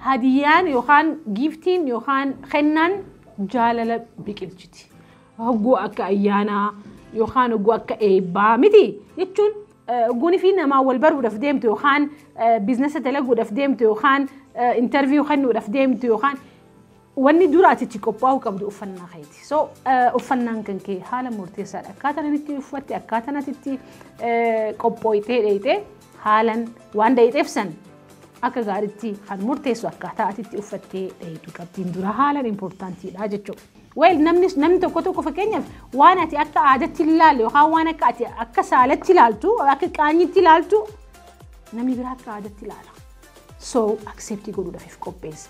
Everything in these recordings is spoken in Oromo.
هديان يوخان جيفتين يوخان خنان جالة بكلشتي هجو أكا أيانا يوخان هجو أكا إيبا متي يتشون قوني فينا ما أول برو رفديمتو يوخان بيزنس تلاقو رفديمتو يوخان انترفيو خنو رفديمتو يوخان واني دوراتي تيكوباو كبدو أفنان خيتي سو أفنان كنكي حالا مرتسال أكاتنا نتي أفتي أكاتنا تتي كوبويتي ديتي حالا وان ديت إفسن أكا غارتي خان مرتسو أكاتا تتي أفتي ديتو كبتين دورا حالا إمبورتانتي لاجتشو ويل نمني توكو فكينيا وانا تي أكا عادتي لالي وخا وانا كاتي أكا سالتي لالتو أكا كانيتي لالتو نمني برا أكا عادتي لالا سو أكسبتي قولو دفي في كوبيز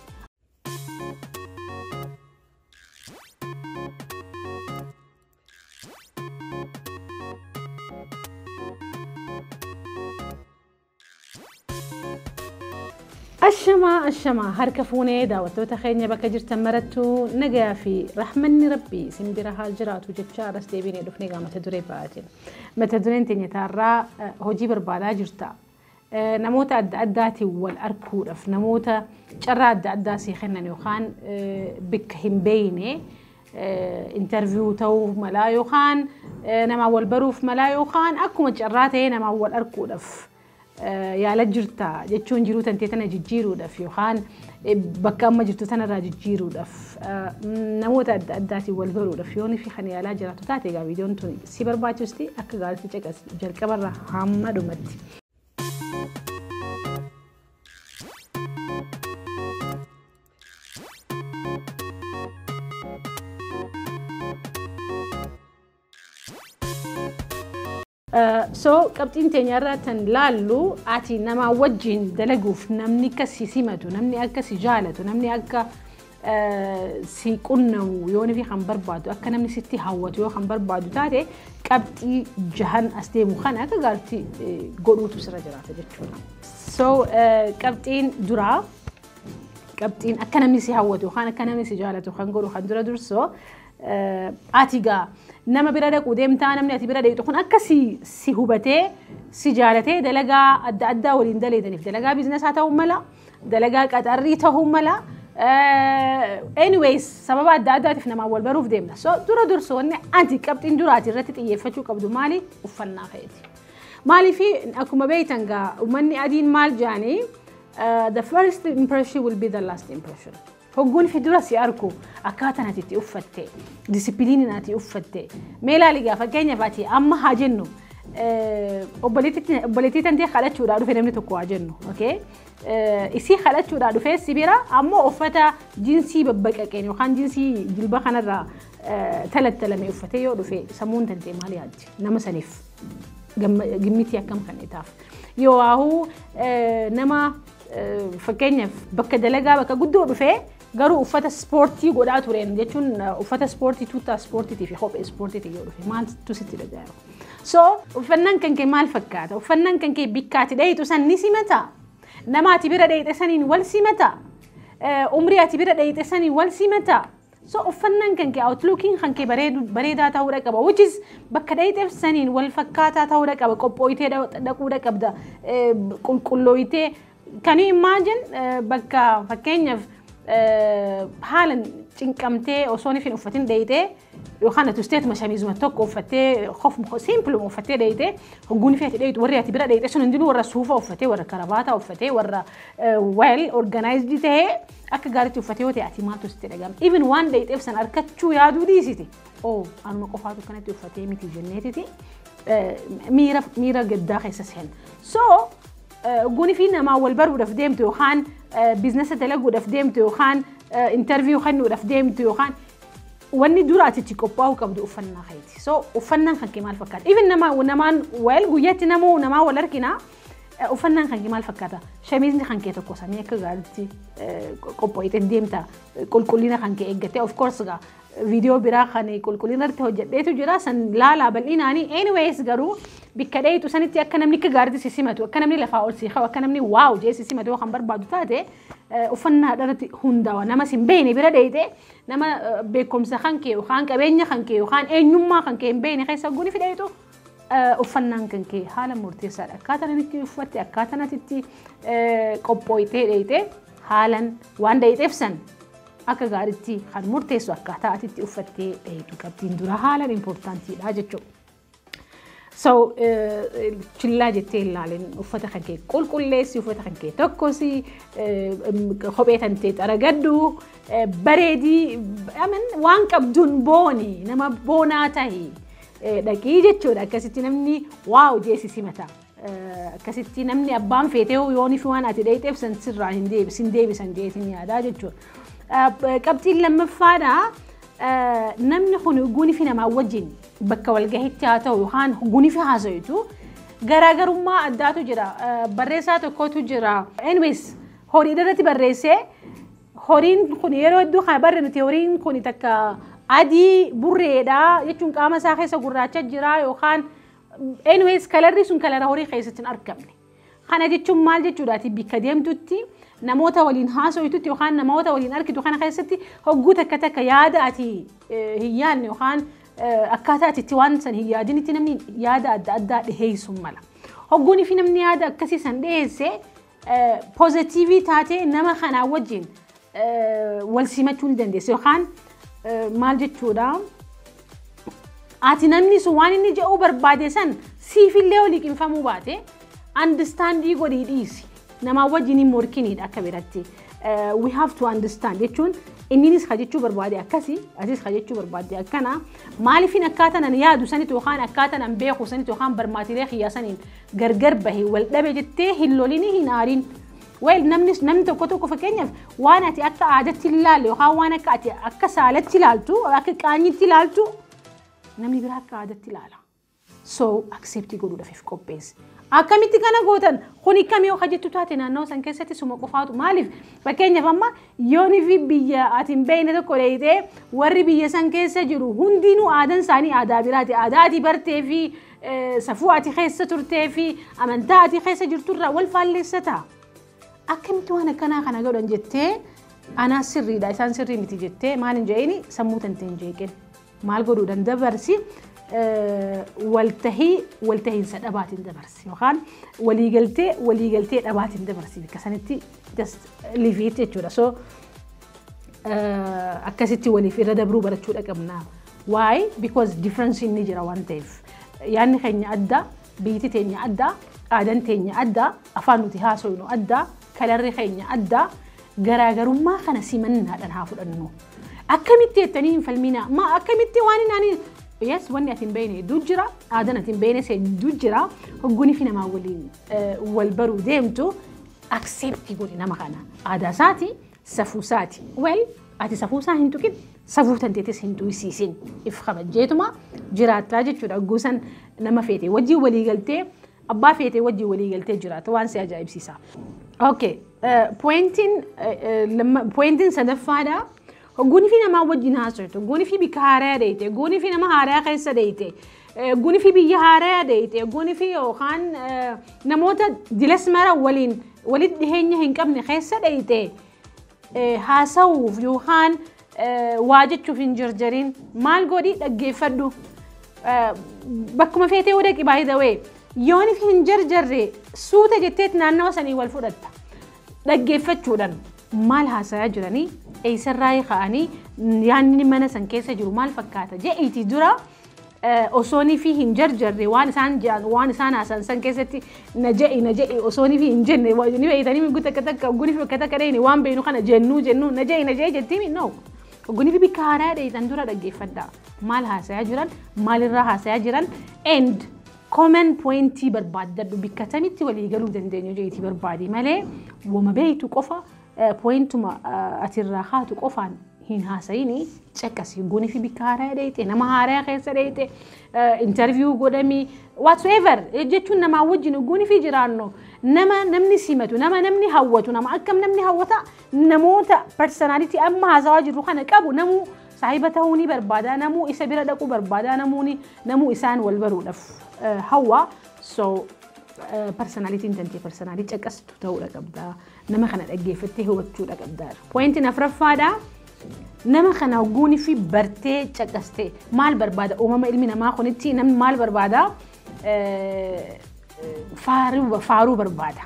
الشما هركفوني داوتو تخيني بك جرت مرتو نجا في رحمني ربي سندرها الجرات وجتشار استيبيني دفني قامت تدري باتين متدرين تني ترى هوجي بربالا جرتا نموت أداتي والأركورف نموت جراد أداسي خلنا نيوخان بكهم بيني انترفيو تو ملايو خان نما والبروف ملايو خان أكو مجراتي نما والأركورف يا لجرتا جتشون جيرو تنتيتنا جيرو دف يوخان بكام ما جرتو تنا راج جيرو دف نموت أداتي والبرو دف يوني في خني على جراتو تاتي قا فيديو نتوني سيبر باتوستي أك قال تجكس جل كبر حمد ومتي سو كابتن تنيرة تنلالو أتي نما وجين دلقوف نمني كسي سمتو نمني أكا سجالتو نمني أكا سيكونو يوني في خنبر بادو أكا نمني ستي هواتو خنبر بادو تاتي كابتي جهن أستي مخانا أكا قالتي قولوتو سرجراتا جتشونا سو كابتن درا كابتن أكا نمني سي هواتو خان أكا نمني سجالتو خنقولو خندرا درسو آتيغا نما بيرادك وديمتا نمني أتي بيرادك تكون أكسي سيهوبتي سجالتي دلقا أدى ولين دليدني في دلقا بيزنساتهم ملا دلقا كاتريتهم ملا anyways سبب أدى تفنا ما أول بروف ديمنا so دورا درسو إني أنتي كابتن دوراتي رتت إيه فتشو كبدو مالي وفنا خيتي مالي في أكو ما بيتنجا ومني أدين مال جاني the first impression will be the last impression هقول في دراسي أركو أكاتنا تتي أفتة ديسيبليني ناتي أفتة ميلا لقى فكيني فاتي أما هاجنو أبليتي تنتي خلت شو رادو في نمني تكو هاجنو أوكي إسي خلت شو رادو في سبيرا أما أفتة جنسي ببكا كيني وخان جنسي جلبا خانا را ثلاث تلمي أفتة يورو في سمون تنتي مالي هاج نما سنف جميتي أكم خانيتاف يوهو نما فكيني بكا دلقا بكا قدو في قالوا أفتا سبورتي قدعتو رين جاتشون أفتا سبورتي توتا سبورتي تي في خوب سبورتي تي يورو في مال توستي لدارو سو وفنان كان كي مال فكاتا وفنان كان كي بيكاتي دايتو سن نسي متى نما تبيرا دايت سنين والسي متى عمري تبيرا دايت سنين والسي متى سو وفنان كان كي اوتلوكين خان كي بريدا تاو ركبا which is بكا دايت سنين والفكاتا تاو ركبا كوبويتي داكو ركبدا كلويتي can you imagine بكا فكيني حالا تنكمتي أو صوني في أفتين دايتي يوخانا تستيت مشاميز متوك أفتي خوف سيمبل أفتي دايتي هقولي فيها دايت وريها تبرا دايتي عشان ندينو ورا سوفا أفتي ورا كرافاتا أفتي ورا well organized دايتي أكا قارتي أفتي وتي اعتماد تستيرجام even one date إفسن أركتشو يادو ديسيتي أو أنا مقفاتو كانت أفتي ميتي جنيتي ميرا قد داخل سسهل so قوني فينا ما أول برو رفديمتو يوخان بيزنس تلاقو رفديمتو يوخان انترفيو خنو رفديمتو يوخان واني دوراتي تيكوباو كبدو أفنان خيتي سو أفنان خان كمال فكات even نما ونمان ويل قوياتي نمو نما ولركنا أفنان خان كمال فكاتا شميزني خان كيتو كوسامي كغالتي كوبويتي ديمتا كلنا خان كي إجتي of course غا فيديو براخاني كلنا رتوجديتو جراسن لا بليناني anyways قرو بكدايتو سنتي أكنمني كغاردي سيسماتو أكنمني لفاول سيخا وأكنمني واو جي سيسماتو خمبر بعدو تاتي وفنا درتي هوندا ونما سيمبيني بردايتي نما بكم سخانكي وخان كبيني خانكي وخان نما خانكي مبيني خيسا قولي في دايتو وفنان كنكي حالا مرتسال أكاتنا نتي وفتي أكاتنا تتي كوبويتي دايتي حالا وان دايت إفسن أكا غارتي خان مرتسو أكا تأتي أفتي دايتو كابتين دورا حالا إمبورتانتي لاجتشو so chilla jettee ilaalin uffata kan kee qulqulleessi uffata kan kee tokkosi kophee tan ta'e aragaddu bareedii aman waan qabduun booni nama boonaa tahi dhaqii jechuudha akkasitti namni waaw jeesisi mata akkasitti namni abbaan feetee yooni fi waan ati dheeyteef san sirraa hin deebisan jeesin yaadaa jechuudha qabxiin lammaffaadha namni kun guuni fi namaa wajjin bakka walgahitti haa ta'u yookaan guuni fi haasa'itu garaagarummaa addaatu jira barreessaa tokkotu jira anyways horii irratti barreessee horiin kun yeroo hedduu kan barre nuti horiin kun takka adii burreedha jechuun qaama isaa keessa gurraacha jira yookaan anyways kalarri sun kalara horii keessatti hin argamne kana jechuun maal jechuudhaati bikka deemtutti namoota waliin haasa'itu yookaan namoota waliin arkitu kana keessatti hogguu takka yaada ati hin yaadne yookaan akkaataa ati waan san hin yaadinitti namni yaada adda addaa dhiheessu mala hogguuni fi namni yaada akkasii san dhiheesse pozitiivii taatee nama kanaa wajjin wal simachuu ni dandeessa yookaan maal jechuudha ati namni sun waan inni jedhuu barbaade san siifillee olii qinfamuu baate understandii godhii dhiisi namaa wajjin hin morkiniidha akka biratti we have to understand jechuun inninis kajechuu barbaade akkasi asis kajechuu barbaade akkana maaliifin akkaataan an yaadu sanit yookaan akkaataan an beeku sanit yookaan barmaatilee xiyyaasanin gargar bahe wal dhabe jettee hin lolini hin aarin wel namni tokko fakkeenyaaf waan ati akka aadatti ilaalle yookaan waan akka ati akka saalatti ilaaltu akka qaanyitti ilaaltu namni biraa akka aadatti ilaala so accept godhuudhaaf qopheessi akkamitti kana gootan kuni kamii akka jettu taate naannoo san keessatti suma qofaatu maaliif fakkeenyaaf amma yooni fi biyya ati hin beekne tokko dheeyitee warri biyya san keessa jiru hundinuu aadaan isaanii aadaa biraati aadaa ati bartee fi safuu ati keessa turtee fi amantaa ati keessa jirturraa wal faalleessata akkamitti waan akkanaa kana godhan jettee anaa sirriidha isaan sirrii miti jettee maal hin je'ini sammuu tantee hin jeeqin maal godhuudhaan dabarsi waltahiinsa dhabaatiin dabarsi yookaan waliigaltee dhabaatiin dabarsi bikka sanitti just leave it jechuudha so akkasitti waliif irra dabruu barachuudha qabna why because difference inni jira waan ta'eef yaanni keenya adda biyyiti teenya adda aadaan teenya adda afaan nuti haasofnu adda kalarri keenya adda garaagarummaa kana simannaadhaan haa fudhannu akkamitti jettanii hin falmina ma akkamitti waan inni yes wanni ati hin beekne dujjira aadan ati hin beekne seen dujjira hogguuni fi namaa waliin wal baruu deemtu accept godhi nama kana aadaa isaati safuu isaati well ati safuu isaa hin tuqin safuu tanteetis hin tuysiisin if kabajjeetuma jiraattaa jechuudha guusan nama feetee wajjii walii galtee abbaa feetee wajjii walii galtee jiraata waan si ajaa'ibsiisa okay pointiin sadaffaadha Guni fi nama wajjin haasoftu, guni fi bika haaraa deeyte, guni fi nama haaraa keessa deeyte, guni fi biyya haaraa deeyte, guni fi yookaan namoota dilas mara walitti dhiheenya hin qabne keessa deeyte haasawuuf yookaan waa jechuuf hin jarjarin maal godhi dhaggeeffadhu bakkuma feetee wada qibaa hidhawee yooni fi hin jarjarre suuta jetteet naannoo sanii wal fudhatta dhaggeeffachuudhaan maal haasayaa jiranii eessarraa ka'anii yaanni mana san keessa jiru maal fakkaata je'iiti dura osoonii fi hin jarjarre waan isaan haasan san keessatti na je'i osoonii fi hin jenne ni beeytanii miguu takka guni fi bakka takka dheeyne waan beeynu kana jennu na je'i jettiimi no guni fi bikka haaraa dheeytan dura dhaggeeffadha maal haasayaa jiran maalirraa haasayaa jiran and common pointii barbaaddadhu bikka tamitti walii galuu dandeenyu je'iiti barbaadi malee wama beeytu qofa pointuma atirraa haatu qofaan hin haasayini cakkasi guni fi bikka haaraa dheeyte nama haaraa keessa dheeyte interview godhami whatsoever jechuun nama wajjin guni fi jiraanno namni simatu namni hawwatu nama akkam namni hawwata namoota personality amma haasawaa jiru kana qabu namu saahiba ta'uu ni barbaada namu isa bira dhaquu barbaada namu isaan wal baruudhaaf hawwa so personality intenti personality caqastu ta'uu qabda nama kana dhaggeeffattee hubachuudha qabda pointiin afraffaadha nama kana guni fi bartee caqaste maal barbaada uumama ilmi namaa kunitti namni maal barbaada faaruu barbaada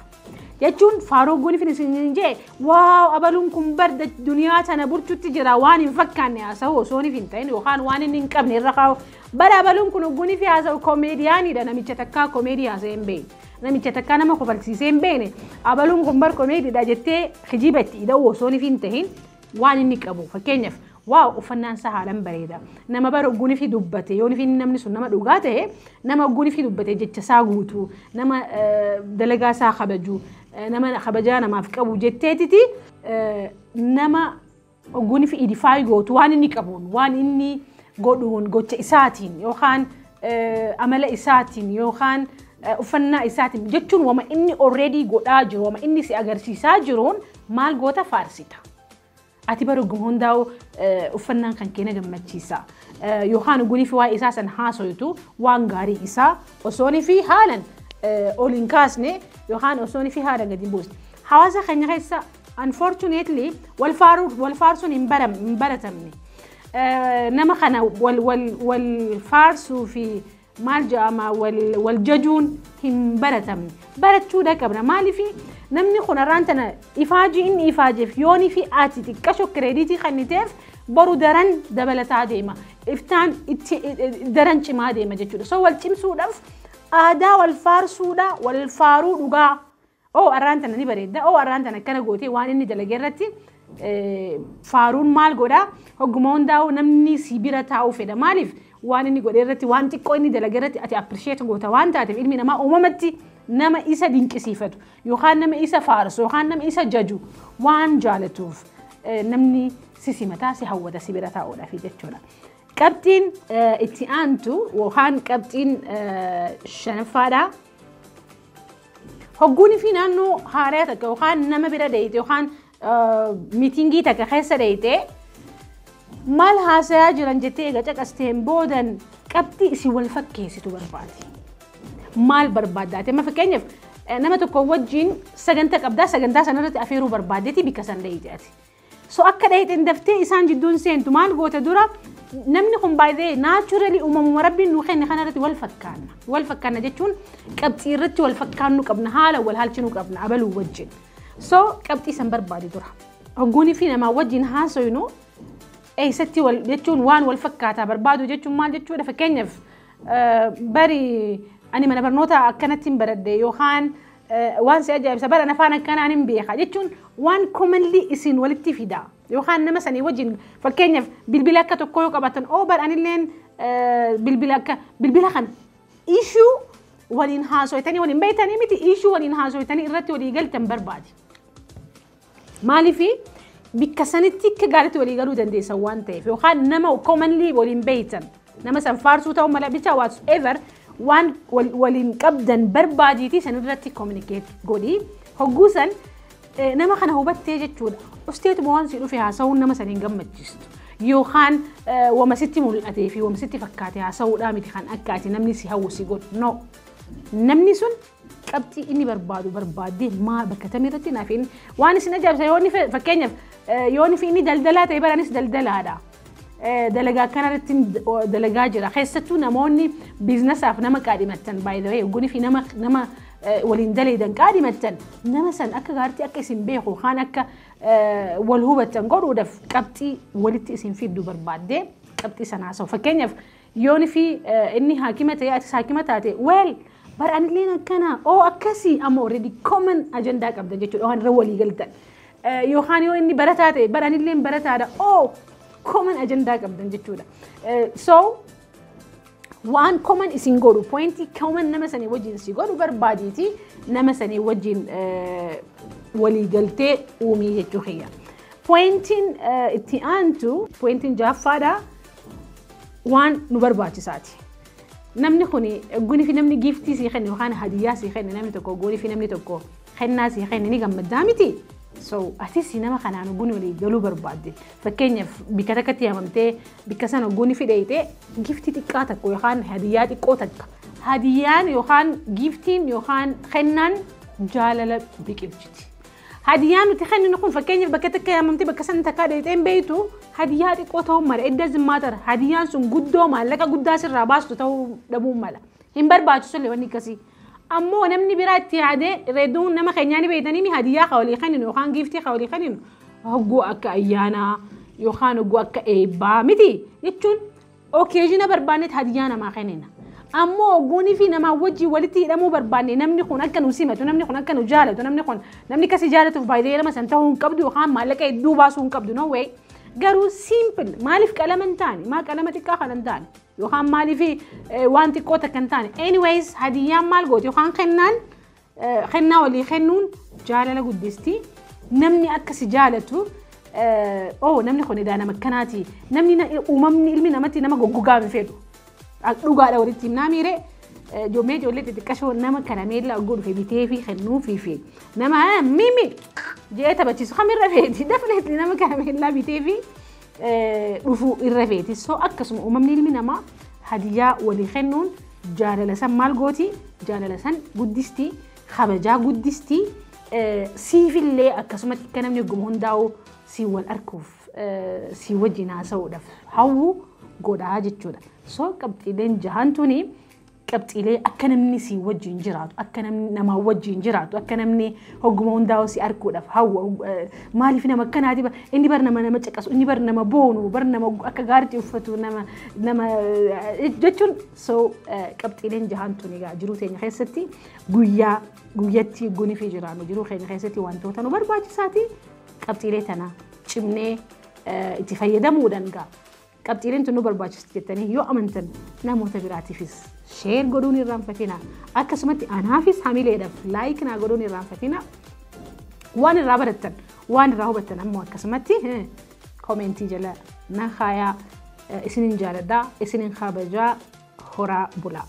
jechuun faaruu guni fi isin jee waaw abaluun kun barda duniyaa tana burchutti jira waan hin fakkaanne haasa'u osoo hin ta'in yookaan waan inni hin qabne irra kaa'u bara abaluun kun guni fi haasa'u komeediyaaniidha namicha takkaa komeedii haasa'ee hin beekne namicha takkaa nama kofalsiisee hin beekne abaluun kun bar komeediidha jettee kijiba itti hidhuu osoo hin ta'in waan inni qabu fakkeenyaaf waaw uffannaan isaa haalan bareeda nama bara guni fi dubbate yoon fi namni sun nama dhugaa ta'e nama guni fi dubbate jecha isaa guutuu nama dalagaa isaa kabaju nama kabajaa namaaf qabu jetteetiti nama guni fi idifaa gootu waan inni qabuun waan inni godhuun gocha isaatiin yookaan amala isaatiin yookaan uffannaa isaatiin jechuun wama inni already godhaa jiru wama inni si agarsiisaa jiruun maal goota faarsita. Ati bara hundaa'u uffannaan kan keenya gammachiisa yookaan guni fi waa isaa san haasoytu waan gaarii isaa osoon fi haalan oliin kaasne yookaan osoon fi haalan gadi buusne hawaasa keenya keessa unfortunately wal faarsuun hin baratamne nama kana wal faarsuu fi maal jedhama wal jajuun hin baratamne barachuudha qabna maaliifi namni kun irraan tana ifaajii inni ifaajeef yoonii fi ati xiqqasho kireeditii kanniteef boru daran dabalataa deema iftaan daran cimaa deema jechuudha so wal cimsuudhaaf aadaa wal faarsuudha wal faaruu dhugaa irraan tana ni bareedda irraan tana akkana gootee waan inni dalagee irratti faaruun maal godhaa hogguma hundaa'u namni si bira taa'uu fedha maaliif waan inni godhee irratti waan xiqqoo inni dalagee irratti ati appreciate goota waan taateef ilmi namaa uumamatti nama isa dinqisiifatu yookaan nama isa faarsu yookaan nama isa jaju waan jaalatuuf namni simataa si hawwata si bira taa'uudhaaf jechuudha. Qabxiin itti aantu yookaan qabxiin shanaffaadha. Hogguunii fi naannoo haaraa takka yookaan nama bira deeyite yookaan miitingii takka keessa deeyite maal haasayaa jiran jettee egaa caqasteen boodan qabxii isin wal fakkeessitu barbaadi. Maal barbaaddaate amma fakkeenyaaf nama tokko wajjin sagantaa qabdaa sagantaa sanarratti afeeruu barbaaddeeti bikka san deeyite ati. So akka deeyite daftee isaan jidduun seentu maal goota dura namni kun baay'ee naturally uumamuma rabbiin nu kenne kanarratti wal fakkaanna jechuun qabxii irratti wal fakkaannu qabna haala wal haalchinuu qabna abaluu wajjin. So qabxii san barbaadi dura hogguunii fi namaa wajjin haasoynu eessatti wal jechuun waan wal fakkaataa barbaadu jechuun maal jechuudha fakkeenyaaf bari ani mana barnoota akkanatti hin baradde yookaan waan si ajaa'ibsa bara afaan akkanaan hin beeka jechuun waan commonly isin walitti fida yookaan nama sanii wajjin fakkeenyaaf bilbila akka tokko yoo qabatan bara anilleen bilbila kan issue waliin haasoytanii waliin beeytanii miti issue waliin haasoytanii irratti walii galtan barbaadi. Maaliifi bikka sanitti akka gaariitti walii galuu dandeessan waan ta'eef yookaan nama commonly waliin beeytan nama san faarsuu ta'uu mala bicha whatsoever waan waliin qabdan barbaadiitii san irratti communicate godhii hogguusan nama kana hubattee jechuudha. Usteetuma waan si dhufe haasa'uun nama saniin gammachiistu yookaan wama sitti mul'atee fi wama sitti fakkaate haasa'uudhaa miti kan akka ati namni si hawwisi godhu no namni sun qabxii inni barbaaddee maa bakka tamirratti naaf inni waan isin ajaa'ibsa yoonni fakkeenyaaf yoonni fi inni daldalaa ta'e baranis daldalaadha. Dalagaa kanarratti dalagaa jira keessattuu namoonni biizinasaaf nama qaadhimatan by the way guni fi nama waliin daleedan qaadhimatan nama san akka gaariitti akka isin beeku kaan akka wal hubatan godhuudhaaf qabxii walitti isin fiddu barbaaddee qabxii sana haasa'u fakkeenyaaf yoonni fi inni haakima ta'e atis haakima taate well bara anilleen akkana akkasii amma already common agendaa qabda jechuudha waan irra walii galtan yookaan yoo inni barataa ta'e bara anilleen barataadha common agenda qabdan jechuudha. So waan common isin godhu pointi common nama sanii wajjin si godhu barbaadiiti nama sanii wajjin walii galtee uumii jechuu kiyya. Pointiin itti aantu pointiin jaffaadha waan nu barbaachisaati. Namni kuni guni fi namni giftii si kenne yookaan hadiyyaa si kenne namni tokko guni fi namni tokko kennaa si kenne ni gammaddaa miti. So atis nama kanaan guni walii galuu barbaadde fakkeenyaaf bikka takkatti hamamtee bikka sana guni fidheeyte giftii xiqqaa takko yookaan hadiyyaa xiqqoo takka hadiyyaan yookaan giftiin yookaan kennaan jaalala biqilchiti. Hadiyyaan nuti kenninu kun fakkeenyaaf bakka takka hamamtee bakka sana takka dheeyteen beeytu hadiyyaa xiqqoo ta'uu mala edda zimmaatara hadiyyaan sun guddoo maallaqa guddaa sirraa baastu ta'uu dhabuu mala hin barbaachisu illee wanni akkasii أمو نمني براتي عادي ردون نما خنياني بيتني مي هدية خولي خنين وخان جيفتي خولي خنين هجو أكا أيانا يوخان هجو أكا إيبا متي يتشون أوكي جينا بربانة هديانا ما خنينا أمو جوني في نما وجي ولتي نمو بربانة نمني خون أكا نسيمة ونمني خون أكا نجالة ونمني خون نمني كسي جالة في بايدي لما سنتهون كبدو وخان مالك يدو باسون كبدو نو واي قالوا سيمبل مالي في كلام تاني ما كلامتك كخلن تاني يوخان مالي في وانتي كوتا كان تاني anyways هديان مال قوت يوخان خنان واللي خنون جالة لقدستي نمني أكسي جالته نمني خوني دانا مكاناتي نمني وممني إلمي نمتي نما قوقا مفيدو أقلوغا لوريتي مناميري جومي جولي تتكشو نما كراميل أقول في بيتي في خنو في نما ميمي جيتا بتشيسو خمير رفيتي دفنت لي نما كراميل لا بيتي في رفو الرفيتي سو أكسم وممني إلمي نما هدية واللي خنون جالة لسان مال قوتي جالة لسان قدستي خبجا قدستي سيف اللي أكسمت كنم يقوم هنداو سيوا الأركوف سيوا جناسة ودف هاو قودا هاجت جودا سو كبتيلين جهانتوني كبتيلي أكنمني سيوا جنجرات أكنمني نما وجه جنجرات أكنمني هقوم هنداو سي أركو دف هاو مالي فينا مكان هادي إني برنما نما تكاس إني برنما بونو برنما أكغارتي وفتو نما جتون سو كبتيلين جهانتوني قا جروتين خيستي قويتي قوني في جرانو جرو خيني خيستي وانتو تنو برباجي ساتي كبتيلي تنا شمني اتفايدا مودنقا كبتيلين تنو برباجي ستيتاني يو أمنتن نامو تبراتي فيس شير قدوني الرانفتينا أكسمتي أنا فيس حاملي دف لايكنا قدوني الرانفتينا وان الرابرتن وان الرهوبتن أمو أكسمتي كومنتي جلا نخايا اسنين جالدا اسنين خابجا خورا بولا